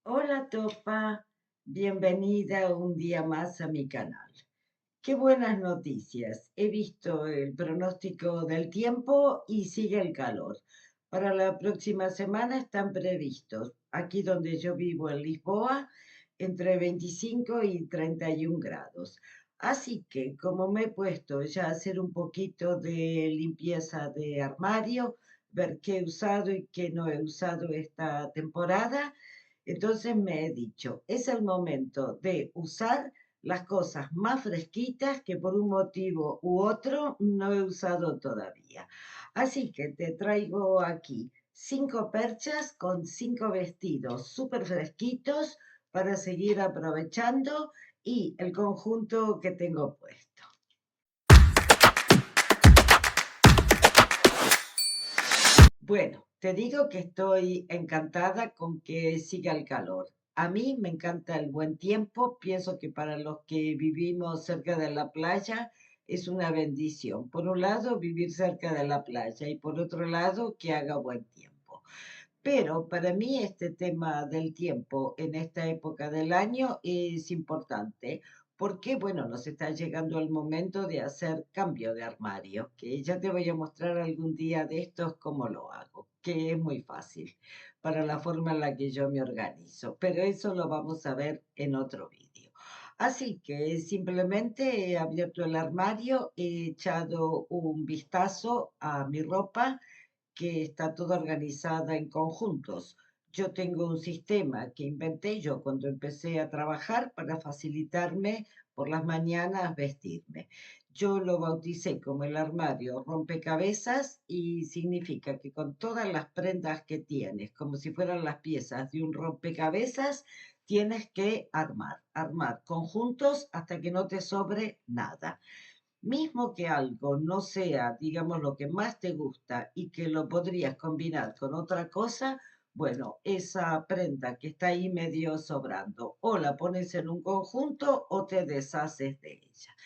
Hola Topa, bienvenida un día más a mi canal. Qué buenas noticias. He visto el pronóstico del tiempo y sigue el calor. Para la próxima semana están previstos, aquí donde yo vivo en Lisboa, entre 25 y 31 grados. Así que como me he puesto ya a hacer un poquito de limpieza de armario, ver qué he usado y qué no he usado esta temporada, entonces me he dicho, es el momento de usar las cosas más fresquitas que por un motivo u otro no he usado todavía. Así que te traigo aquí 5 perchas con 5 vestidos súper fresquitos para seguir aprovechando y el conjunto que tengo puesto. Bueno, te digo que estoy encantada con que siga el calor. A mí me encanta el buen tiempo. Pienso que para los que vivimos cerca de la playa es una bendición. Por un lado, vivir cerca de la playa y por otro lado, que haga buen tiempo. Pero para mí este tema del tiempo en esta época del año es importante porque, bueno, nos está llegando el momento de hacer cambio de armario, que ya te voy a mostrar algún día de estos cómo lo hago, que es muy fácil para la forma en la que yo me organizo, pero eso lo vamos a ver en otro vídeo. Así que simplemente he abierto el armario, he echado un vistazo a mi ropa que está toda organizada en conjuntos. Yo tengo un sistema que inventé yo cuando empecé a trabajar para facilitarme por las mañanas vestirme. Yo lo bauticé como el armario rompecabezas y significa que con todas las prendas que tienes, como si fueran las piezas de un rompecabezas, tienes que armar conjuntos hasta que no te sobre nada. Mismo que algo no sea, digamos, lo que más te gusta y que lo podrías combinar con otra cosa, bueno, esa prenda que está ahí medio sobrando, o la pones en un conjunto o te deshaces de ella.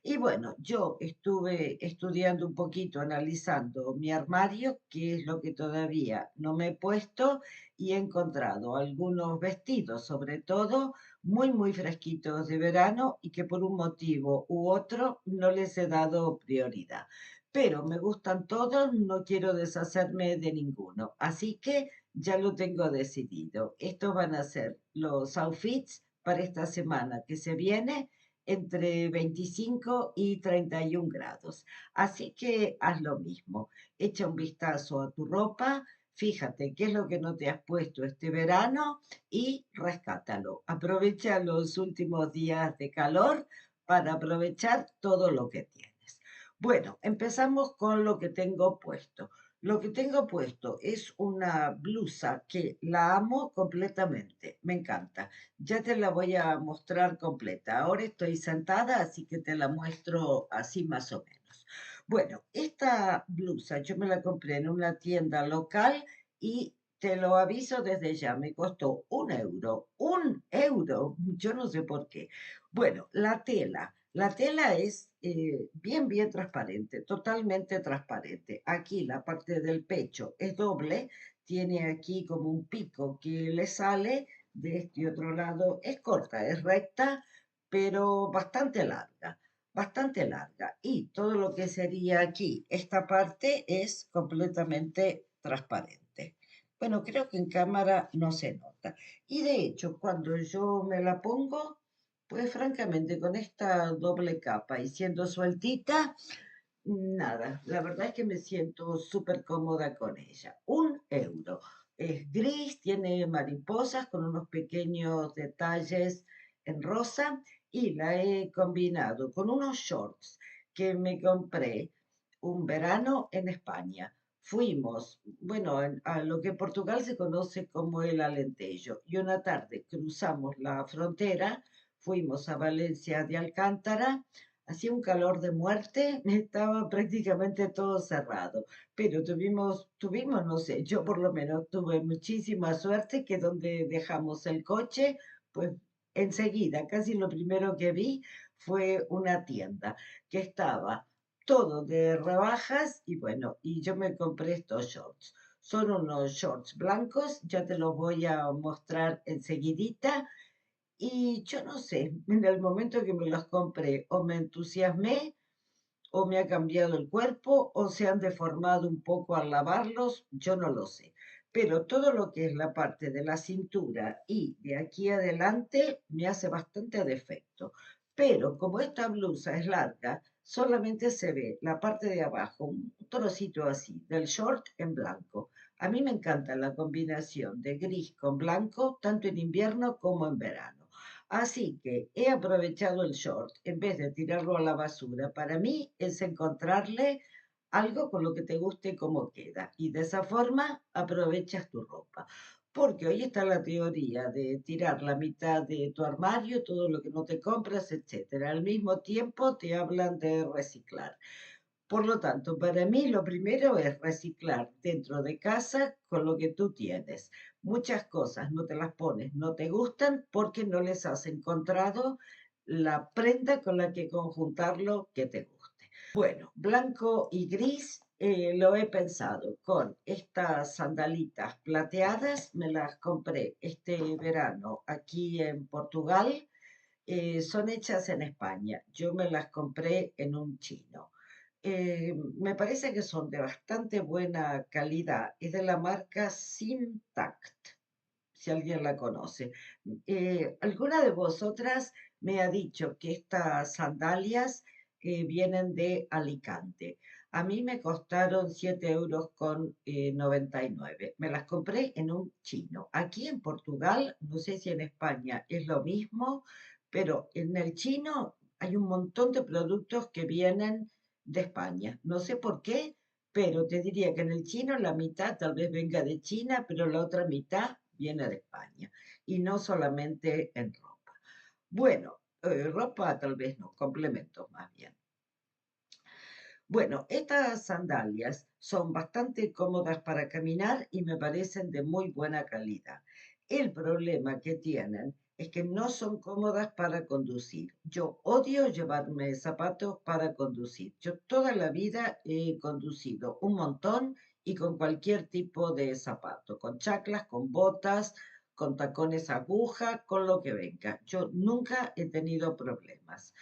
Y bueno, yo estuve estudiando un poquito, analizando mi armario, que es lo que todavía no me he puesto, y he encontrado algunos vestidos, sobre todo, muy fresquitos de verano y que por un motivo u otro no les he dado prioridad. Pero me gustan todos, no quiero deshacerme de ninguno. Así que ya lo tengo decidido. Estos van a ser los outfits para esta semana que se viene entre 25 y 31 grados. Así que haz lo mismo. Echa un vistazo a tu ropa, fíjate qué es lo que no te has puesto este verano y rescátalo. Aprovecha los últimos días de calor para aprovechar todo lo que tienes. Bueno, empezamos con lo que tengo puesto. Lo que tengo puesto es una blusa que la amo completamente, me encanta. Ya te la voy a mostrar completa. Ahora estoy sentada, así que te la muestro así más o menos. Bueno, esta blusa yo me la compré en una tienda local y te lo aviso desde ya, me costó 1 euro. 1 euro, yo no sé por qué. Bueno, la tela es bien transparente, totalmente transparente. Aquí la parte del pecho es doble, tiene aquí como un pico que le sale de este otro lado. Es corta, es recta, pero bastante larga. Y todo lo que sería aquí, esta parte es completamente transparente. Bueno, creo que en cámara no se nota. Y de hecho, cuando yo me la pongo, pues francamente, con esta doble capa y siendo sueltita, nada, la verdad es que me siento súper cómoda con ella. 1 euro. Es gris, tiene mariposas con unos pequeños detalles en rosa y la he combinado con unos shorts que me compré un verano en España. Fuimos, bueno, a lo que en Portugal se conoce como el Alentejo, y una tarde cruzamos la frontera, fuimos a Valencia de Alcántara. Hacía un calor de muerte, estaba prácticamente todo cerrado, pero no sé, yo por lo menos tuve muchísima suerte que donde dejamos el coche, pues enseguida, casi lo primero que vi fue una tienda que estaba todo de rebajas y bueno, y yo me compré estos shorts. Son unos shorts blancos, ya te los voy a mostrar enseguidita. Y yo no sé, en el momento que me los compré, o me entusiasmé, o me ha cambiado el cuerpo, o se han deformado un poco al lavarlos, yo no lo sé. Pero todo lo que es la parte de la cintura y de aquí adelante me hace bastante defecto. Pero como esta blusa es larga, solamente se ve la parte de abajo, un trocito así, del short en blanco. A mí me encanta la combinación de gris con blanco, tanto en invierno como en verano. Así que he aprovechado el short en vez de tirarlo a la basura. Para mí es encontrarle algo con lo que te guste cómo queda. Y de esa forma aprovechas tu ropa. Porque hoy está la teoría de tirar la mitad de tu armario, todo lo que no te compras, etcétera. Al mismo tiempo te hablan de reciclar. Por lo tanto, para mí lo primero es reciclar dentro de casa con lo que tú tienes. Muchas cosas no te las pones, no te gustan porque no les has encontrado la prenda con la que conjuntarlo que te guste. Bueno, blanco y gris lo he pensado con estas sandalitas plateadas, me las compré este verano aquí en Portugal, son hechas en España, yo me las compré en un chino. Me parece que son de bastante buena calidad, es de la marca Sintact, si alguien la conoce. Alguna de vosotras me ha dicho que estas sandalias vienen de Alicante. A mí me costaron 7 euros con 99. Me las compré en un chino. Aquí en Portugal, no sé si en España es lo mismo, pero en el chino hay un montón de productos que vienen de España. No sé por qué, pero te diría que en el chino la mitad tal vez venga de China, pero la otra mitad viene de España. Y no solamente en ropa. Bueno, ropa tal vez no, complementos más bien. Bueno, estas sandalias son bastante cómodas para caminar y me parecen de muy buena calidad. El problema que tienen es que no son cómodas para conducir. Yo odio llevarme zapatos para conducir. Yo toda la vida he conducido un montón y con cualquier tipo de zapato, con chaclas, con botas, con tacones aguja, con lo que venga. Yo nunca he tenido problemas.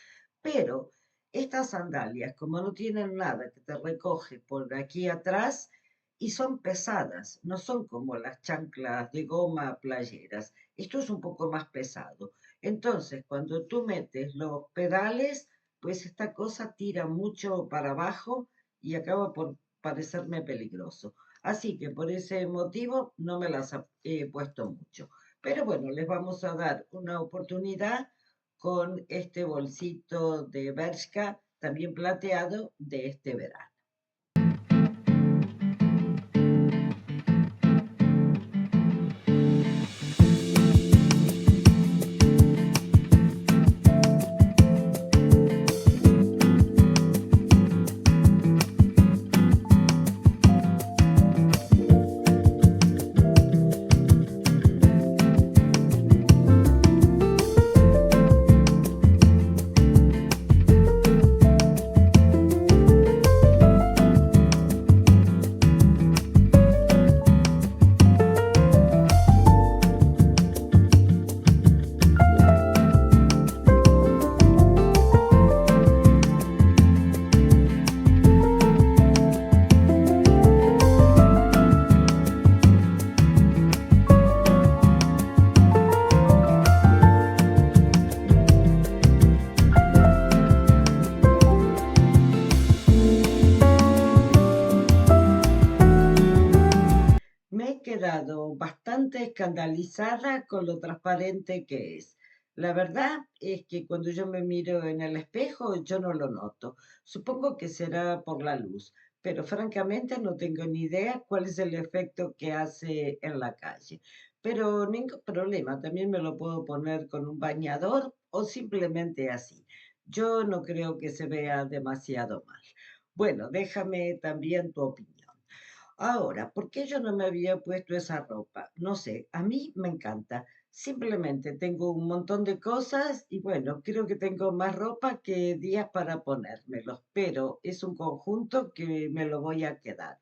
Pero estas sandalias, como no tienen nada que te recoge por aquí atrás, y son pesadas, no son como las chanclas de goma playeras. Esto es un poco más pesado. Entonces, cuando tú metes los pedales, pues esta cosa tira mucho para abajo y acaba por parecerme peligroso. Así que por ese motivo no me las he puesto mucho. Pero bueno, les vamos a dar una oportunidad con este bolsito de Bershka, también plateado, de este verano. Me he quedado bastante escandalizada con lo transparente que es. La verdad es que cuando yo me miro en el espejo, yo no lo noto. Supongo que será por la luz, pero francamente no tengo ni idea cuál es el efecto que hace en la calle. Pero ningún problema, también me lo puedo poner con un bañador o simplemente así. Yo no creo que se vea demasiado mal. Bueno, déjame también tu opinión. Ahora, ¿por qué yo no me había puesto esa ropa? No sé, a mí me encanta. Simplemente tengo un montón de cosas y bueno, creo que tengo más ropa que días para ponérmelos, pero es un conjunto que me lo voy a quedar.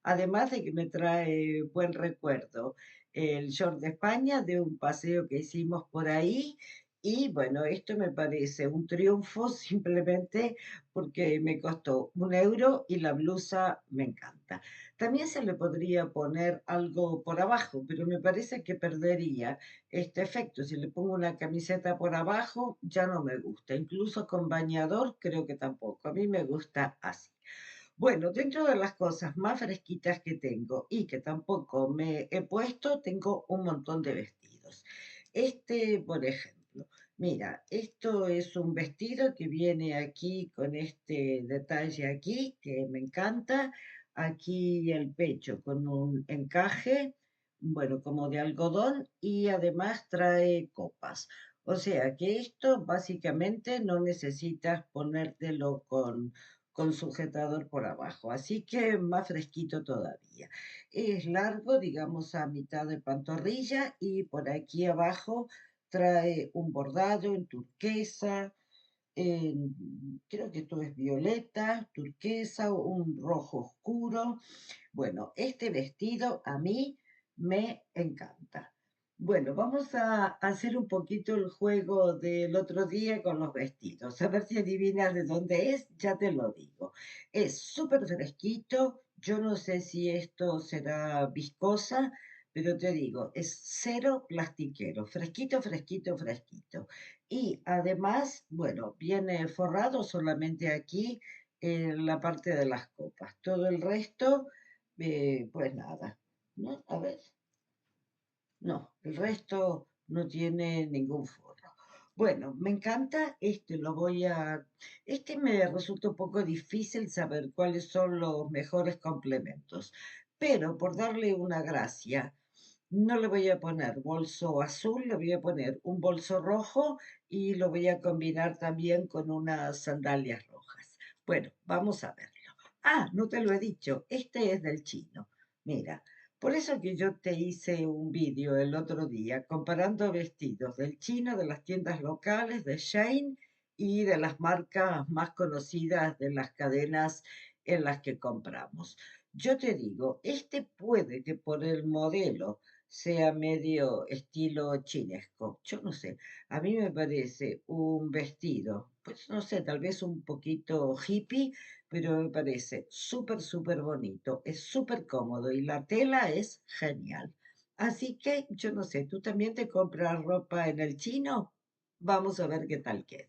Además de que me trae buen recuerdo el short de España de un paseo que hicimos por ahí. Y bueno, esto me parece un triunfo simplemente porque me costó 1 € y la blusa me encanta. También se le podría poner algo por abajo, pero me parece que perdería este efecto. Si le pongo una camiseta por abajo, ya no me gusta. Incluso con bañador, creo que tampoco. A mí me gusta así. Bueno, dentro de las cosas más fresquitas que tengo y que tampoco me he puesto, tengo un montón de vestidos. Este, por ejemplo, mira, esto es un vestido que viene aquí con este detalle aquí, que me encanta. Aquí el pecho con un encaje, bueno, como de algodón y además trae copas. O sea que esto básicamente no necesitas ponértelo con sujetador por abajo, así que más fresquito todavía. Es largo, digamos a mitad de pantorrilla y por aquí abajo trae un bordado en turquesa, creo que esto es violeta, turquesa, un rojo oscuro. Bueno, este vestido a mí me encanta. Bueno, vamos a hacer un poquito el juego del otro día con los vestidos. A ver si adivinas de dónde es, ya te lo digo. Es súper fresquito. Yo no sé si esto será viscosa, pero te digo, es cero plastiquero. Fresquito, fresquito, fresquito. Y además, bueno, viene forrado solamente aquí en la parte de las copas. Todo el resto pues nada, ¿no? A ver, no, el resto no tiene ningún forro. Bueno, me encanta, este me resulta un poco difícil saber cuáles son los mejores complementos, pero por darle una gracia, no le voy a poner bolso azul, le voy a poner un bolso rojo y lo voy a combinar también con unas sandalias rojas. Bueno, vamos a verlo. Ah, no te lo he dicho, este es del chino. Mira, por eso que yo te hice un vídeo el otro día comparando vestidos del chino, de las tiendas locales, de Shein y de las marcas más conocidas de las cadenas en las que compramos. Yo te digo, este puede que por el modelo sea medio estilo chinesco. Yo no sé, a mí me parece un vestido, pues no sé, tal vez un poquito hippie, pero me parece súper, súper bonito, es súper cómodo y la tela es genial. Así que yo no sé, ¿tú también te compras ropa en el chino? Vamos a ver qué tal queda.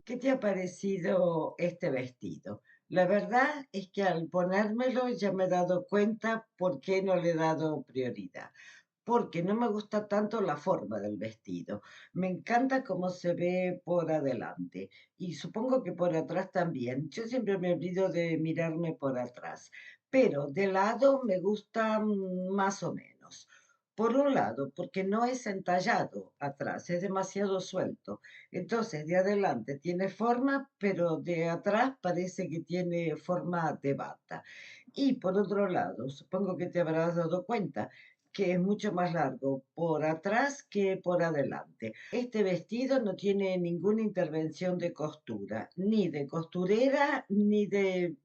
¿Qué te ha parecido este vestido? La verdad es que al ponérmelo ya me he dado cuenta por qué no le he dado prioridad. Porque no me gusta tanto la forma del vestido. Me encanta cómo se ve por adelante y supongo que por atrás también. Yo siempre me olvido de mirarme por atrás, pero de lado me gusta más o menos. Por un lado, porque no es entallado atrás, es demasiado suelto. Entonces, de adelante tiene forma, pero de atrás parece que tiene forma de bata. Y por otro lado, supongo que te habrás dado cuenta que es mucho más largo por atrás que por adelante. Este vestido no tiene ninguna intervención de costura, ni de costurera, ni de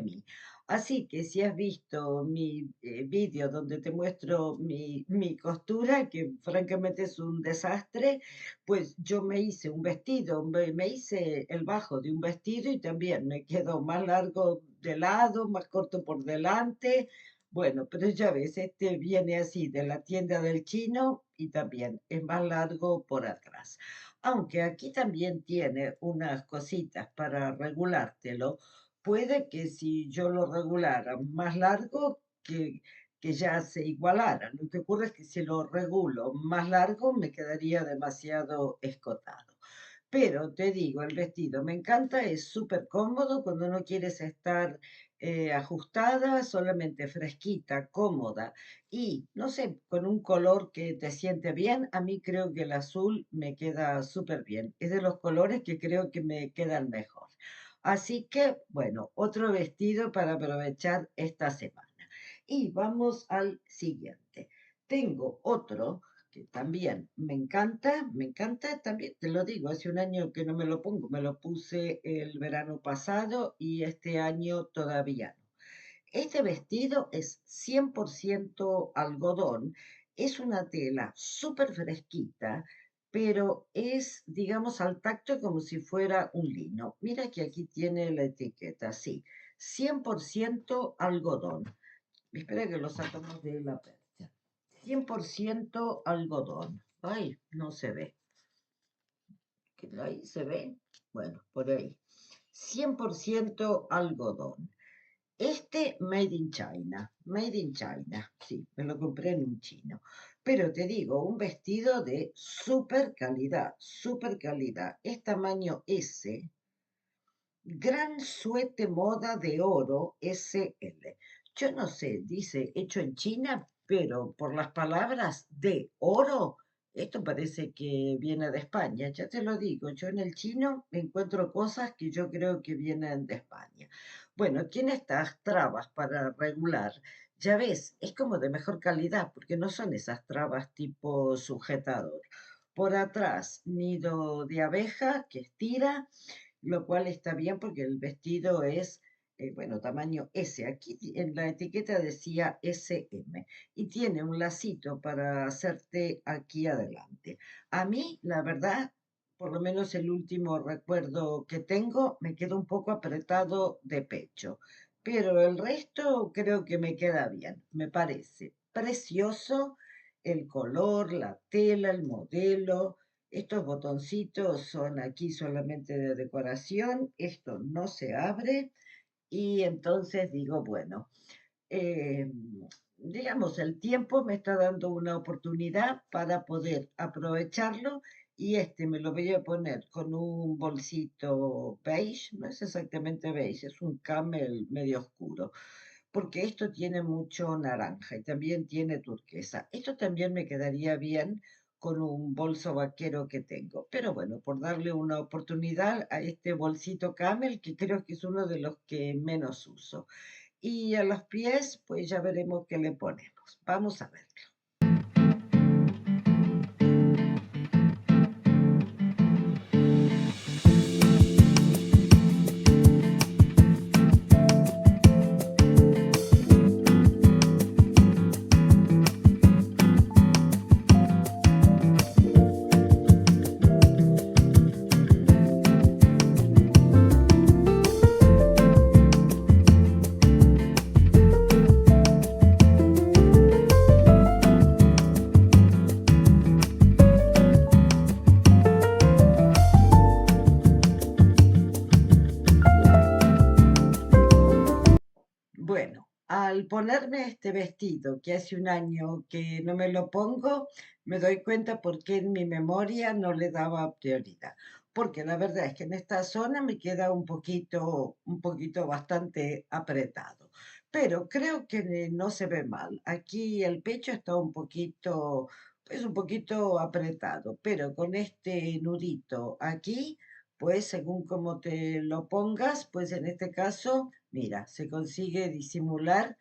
mí. Así que si has visto mi vídeo donde te muestro mi costura, que francamente es un desastre, pues yo me hice un vestido, me hice el bajo de un vestido y también me quedó más largo de lado, más corto por delante. Bueno, pero ya ves, este viene así de la tienda del chino y también es más largo por atrás. Aunque aquí también tiene unas cositas para regulártelo, puede que si yo lo regulara más largo, que ya se igualara. Lo que ocurre es que si lo regulo más largo, me quedaría demasiado escotado. Pero te digo, el vestido me encanta, es súper cómodo cuando no quieres estar ajustada, solamente fresquita, cómoda y, no sé, con un color que te siente bien. A mí creo que el azul me queda súper bien. Es de los colores que creo que me quedan mejor. Así que, bueno, otro vestido para aprovechar esta semana. Y vamos al siguiente. Tengo otro que también me encanta también, te lo digo, hace un año que no me lo pongo, me lo puse el verano pasado y este año todavía no. Este vestido es 100% algodón, es una tela súper fresquita, pero es, digamos, al tacto como si fuera un lino. Mira que aquí tiene la etiqueta, sí, 100% algodón. Espera que lo sacamos de la percha. 100% algodón. Ay, no se ve. Ahí se ve. Bueno, por ahí. 100% algodón. Este Made in China. Made in China. Sí, me lo compré en un chino. Pero te digo, un vestido de super calidad. Super calidad. Es tamaño S. Gran suete moda de oro SL. Yo no sé, dice hecho en China, pero por las palabras de oro, esto parece que viene de España. Ya te lo digo, yo en el chino encuentro cosas que yo creo que vienen de España. Bueno, tiene estas trabas para regular. Ya ves, es como de mejor calidad, porque no son esas trabas tipo sujetador. Por atrás, nido de abeja que estira, lo cual está bien porque el vestido es, bueno, tamaño S. Aquí en la etiqueta decía SM y tiene un lacito para hacerte aquí adelante. A mí, la verdad, por lo menos el último recuerdo que tengo, me queda un poco apretado de pecho, pero el resto creo que me queda bien, me parece precioso el color, la tela, el modelo. Estos botoncitos son aquí solamente de decoración, esto no se abre y entonces digo, bueno, eh, digamos, el tiempo me está dando una oportunidad para poder aprovecharlo y este me lo voy a poner con un bolsito beige, no es exactamente beige, es un camel medio oscuro, porque esto tiene mucho naranja y también tiene turquesa. Esto también me quedaría bien con un bolso vaquero que tengo. Pero bueno, por darle una oportunidad a este bolsito camel, que creo que es uno de los que menos uso. Y a los pies, pues ya veremos qué le ponemos. Vamos a ver. Bueno, al ponerme este vestido, que hace un año que no me lo pongo, me doy cuenta por qué en mi memoria no le daba prioridad. Porque la verdad es que en esta zona me queda un poquito bastante apretado. Pero creo que no se ve mal. Aquí el pecho está un poquito, pues un poquito apretado, pero con este nudito aquí, pues según como te lo pongas, pues en este caso, mira, se consigue disimular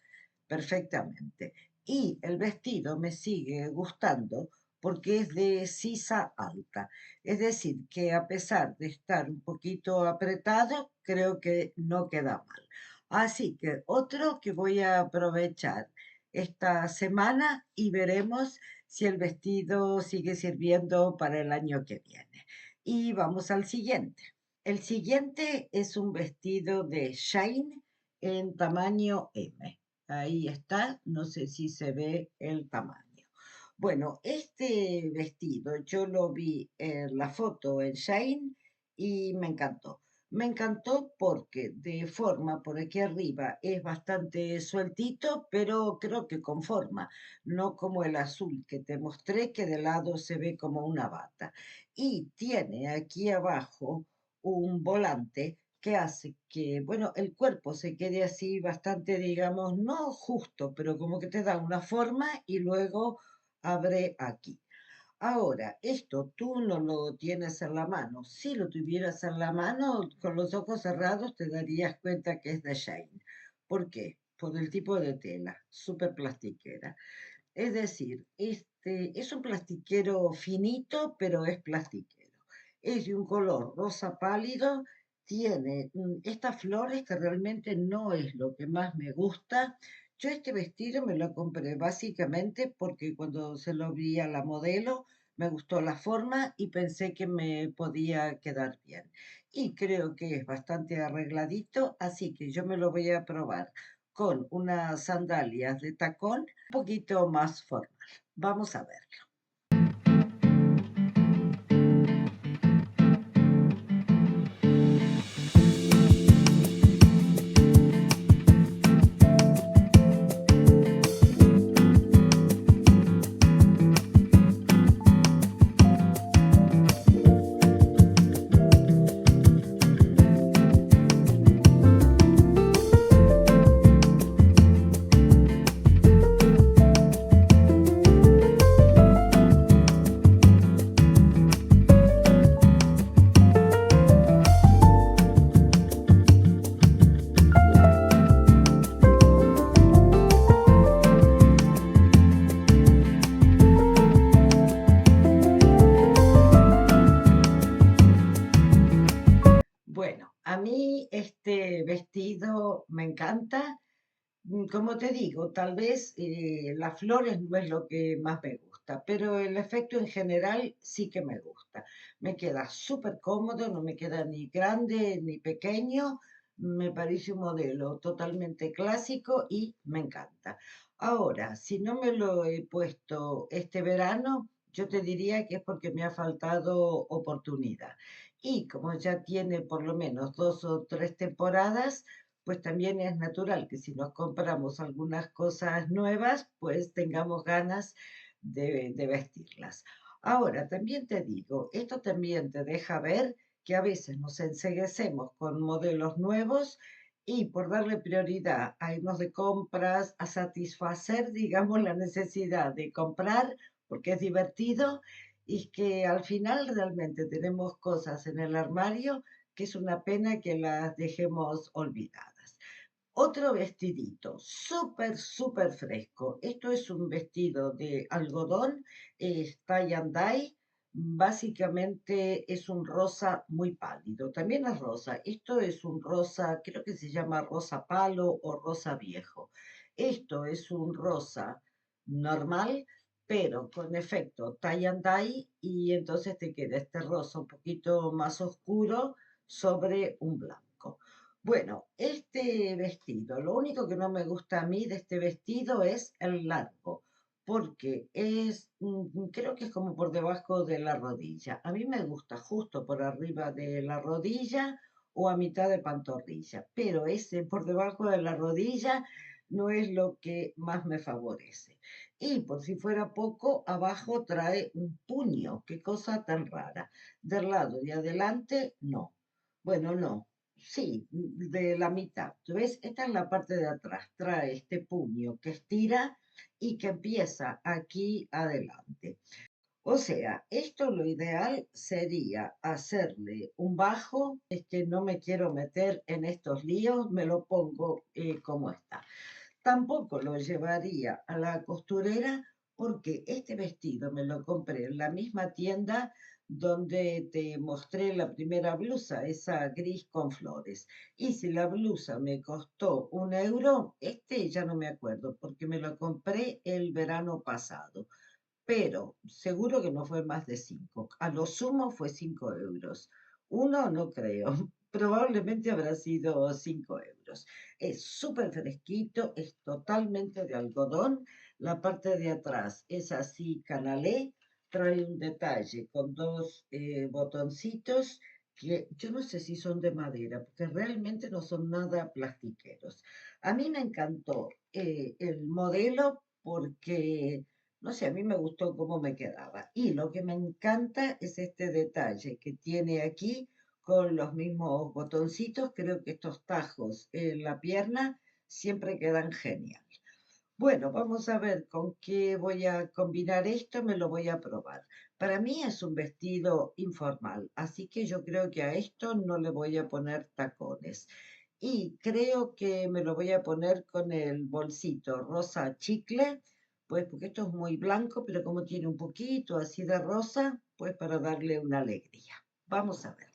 perfectamente. Y el vestido me sigue gustando porque es de sisa alta. Es decir, que a pesar de estar un poquito apretado, creo que no queda mal. Así que otro que voy a aprovechar esta semana y veremos si el vestido sigue sirviendo para el año que viene. Y vamos al siguiente. El siguiente es un vestido de Shine en tamaño M. Ahí está, no sé si se ve el tamaño. Bueno, este vestido yo lo vi en la foto en Shein y me encantó. Me encantó porque de forma por aquí arriba es bastante sueltito, pero creo que con forma, no como el azul que te mostré, que de lado se ve como una bata. Y tiene aquí abajo un volante que hace que, bueno, el cuerpo se quede así bastante, digamos, no justo, pero como que te da una forma y luego abre aquí. Ahora, esto tú no lo tienes en la mano. Si lo tuvieras en la mano, con los ojos cerrados te darías cuenta que es de Shane. ¿Por qué? Por el tipo de tela, súper plastiquera. Es decir, este es un plastiquero finito, pero es plastiquero. Es de un color rosa pálido, tiene estas flores que realmente no es lo que más me gusta. Yo este vestido me lo compré básicamente porque cuando se lo vi a la modelo me gustó la forma y pensé que me podía quedar bien. Y creo que es bastante arregladito, así que yo me lo voy a probar con unas sandalias de tacón un poquito más formal. Vamos a ver. Bueno, a mí este vestido me encanta. Como te digo, tal vez las flores no es lo que más me gusta, pero el efecto en general sí que me gusta. Me queda súper cómodo, no me queda ni grande ni pequeño. Me parece un modelo totalmente clásico y me encanta. Ahora, si no me lo he puesto este verano, yo te diría que es porque me ha faltado oportunidad. Y como ya tiene por lo menos 2 o 3 temporadas, pues también es natural que si nos compramos algunas cosas nuevas, pues tengamos ganas de vestirlas. Ahora, también te digo, esto también te deja ver que a veces nos enceguecemos con modelos nuevos y por darle prioridad a irnos de compras, a satisfacer, digamos, la necesidad de comprar, porque es divertido, y que al final realmente tenemos cosas en el armario que es una pena que las dejemos olvidadas. Otro vestidito, súper, súper fresco. Esto es un vestido de algodón, es tie and dye. Básicamente es un rosa muy pálido. También es rosa. Esto es un rosa, creo que se llama rosa palo o rosa viejo. Esto es un rosa normal, pero con efecto tie and dye y entonces te queda este rosa un poquito más oscuro sobre un blanco. Bueno, este vestido, lo único que no me gusta a mí de este vestido es el largo, porque creo que es como por debajo de la rodilla. A mí me gusta justo por arriba de la rodilla o a mitad de pantorrilla, pero ese por debajo de la rodilla no es lo que más me favorece. Y por si fuera poco, abajo trae un puño, qué cosa tan rara. Del lado de adelante, no. Bueno, no. Sí, de la mitad. ¿Tú ves? Esta es la parte de atrás. Trae este puño que estira y que empieza aquí adelante. O sea, esto lo ideal sería hacerle un bajo. Es que no me quiero meter en estos líos, me lo pongo como está. Tampoco lo llevaría a la costurera porque este vestido me lo compré en la misma tienda donde te mostré la primera blusa, esa gris con flores. Y si la blusa me costó 1 euro, este ya no me acuerdo porque me lo compré el verano pasado, pero seguro que no fue más de 5. A lo sumo fue 5 euros. Uno no creo, probablemente habrá sido 5 euros. Es súper fresquito, es totalmente de algodón. La parte de atrás es así canalé, trae un detalle con dos botoncitos que yo no sé si son de madera, porque realmente no son nada plastiqueros. A mí me encantó el modelo porque, no sé, a mí me gustó cómo me quedaba. Y lo que me encanta es este detalle que tiene aquí con los mismos botoncitos. Creo que estos tajos en la pierna siempre quedan genial. Bueno, vamos a ver con qué voy a combinar esto, me lo voy a probar. Para mí es un vestido informal, así que yo creo que a esto no le voy a poner tacones. Y creo que me lo voy a poner con el bolsito rosa chicle, pues porque esto es muy blanco, pero como tiene un poquito así de rosa, pues para darle una alegría. Vamos a ver.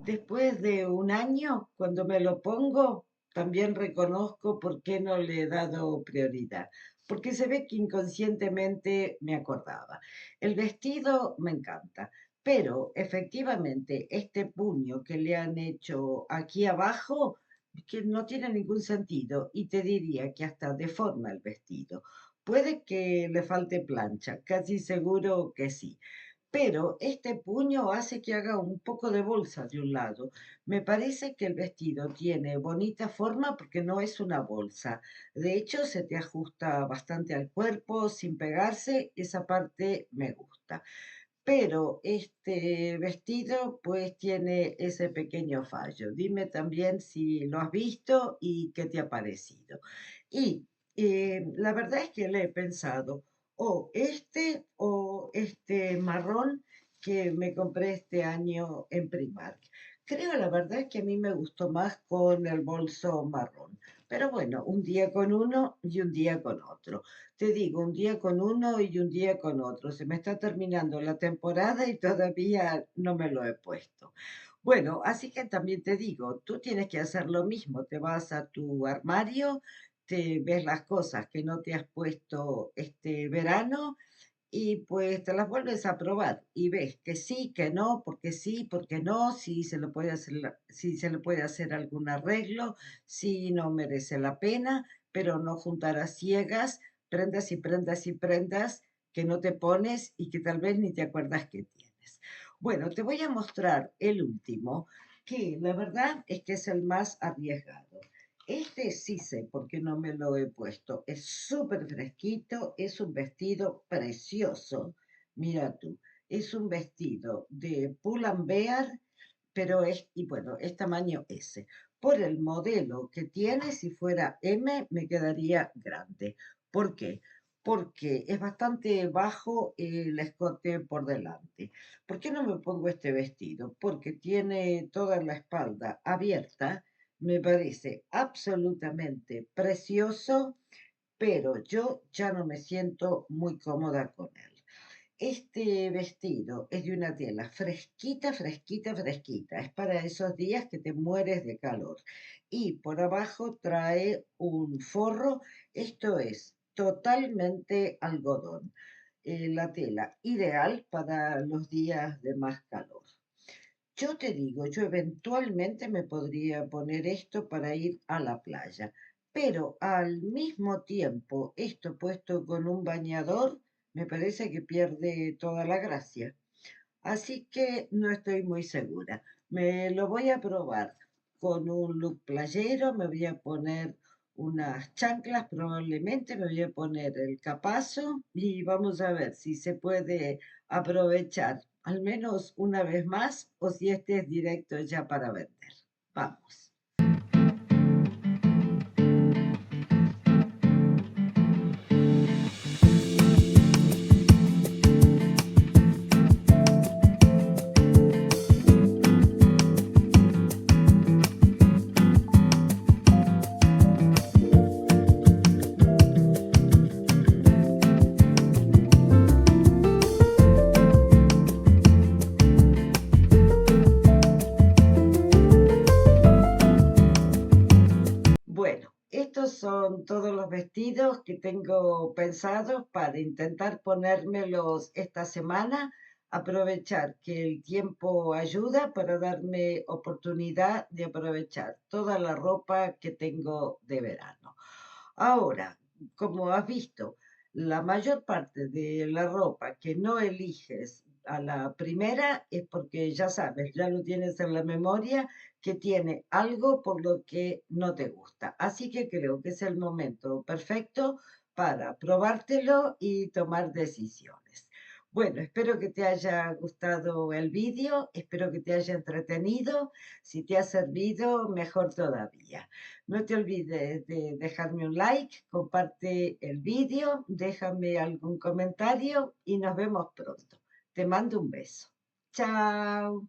Después de un año, cuando me lo pongo, también reconozco por qué no le he dado prioridad, porque se ve que inconscientemente me acordaba. El vestido me encanta, pero efectivamente este puño que le han hecho aquí abajo, que no tiene ningún sentido y te diría que hasta deforma el vestido. Puede que le falte plancha, casi seguro que sí, pero este puño hace que haga un poco de bolsa de un lado. Me parece que el vestido tiene bonita forma porque no es una bolsa. De hecho, se te ajusta bastante al cuerpo sin pegarse. Esa parte me gusta. Pero este vestido pues tiene ese pequeño fallo. Dime también si lo has visto y qué te ha parecido. Y la verdad es que le he pensado o este marrón que me compré este año en Primark. Creo la verdad es que a mí me gustó más con el bolso marrón. Pero bueno, un día con uno y un día con otro. Te digo, un día con uno y un día con otro. Se me está terminando la temporada y todavía no me lo he puesto. Bueno, así que también te digo, tú tienes que hacer lo mismo. Te vas a tu armario, te ves las cosas que no te has puesto este verano y pues te las vuelves a probar y ves que sí, que no, porque sí, porque no, si se le puede hacer, si se le puede hacer algún arreglo, si no merece la pena, pero no juntar a ciegas prendas y prendas y prendas que no te pones y que tal vez ni te acuerdas que tienes. Bueno, te voy a mostrar el último, que la verdad es que es el más arriesgado. Este sí sé por qué no me lo he puesto. Es súper fresquito, es un vestido precioso. Mira tú, es un vestido de Pull and Bear, pero es, y bueno, es tamaño S. Por el modelo que tiene, si fuera M, me quedaría grande. ¿Por qué? Porque es bastante bajo el escote por delante. ¿Por qué no me pongo este vestido? Porque tiene toda la espalda abierta, me parece absolutamente precioso, pero yo ya no me siento muy cómoda con él. Este vestido es de una tela fresquita, fresquita, fresquita. Es para esos días que te mueres de calor. Y por abajo trae un forro. Esto es totalmente algodón. La tela ideal para los días de más calor. Yo te digo, yo eventualmente me podría poner esto para ir a la playa, pero al mismo tiempo, esto puesto con un bañador, me parece que pierde toda la gracia. Así que no estoy muy segura. Me lo voy a probar con un look playero, me voy a poner unas chanclas probablemente, me voy a poner el capazo y vamos a ver si se puede aprovechar al menos una vez más o si este es directo ya para vender. Vamos. estos son todos los vestidos que tengo pensados para intentar ponérmelos esta semana, aprovechar que el tiempo ayuda para darme oportunidad de aprovechar toda la ropa que tengo de verano. Ahora, como has visto, la mayor parte de la ropa que no eliges a la primera es porque ya sabes, ya lo tienes en la memoria, que tiene algo por lo que no te gusta. Así que creo que es el momento perfecto para probártelo y tomar decisiones. Bueno, espero que te haya gustado el vídeo, espero que te haya entretenido. Si te ha servido, mejor todavía. No te olvides de dejarme un like, comparte el vídeo, déjame algún comentario y nos vemos pronto. Te mando un beso. Chao.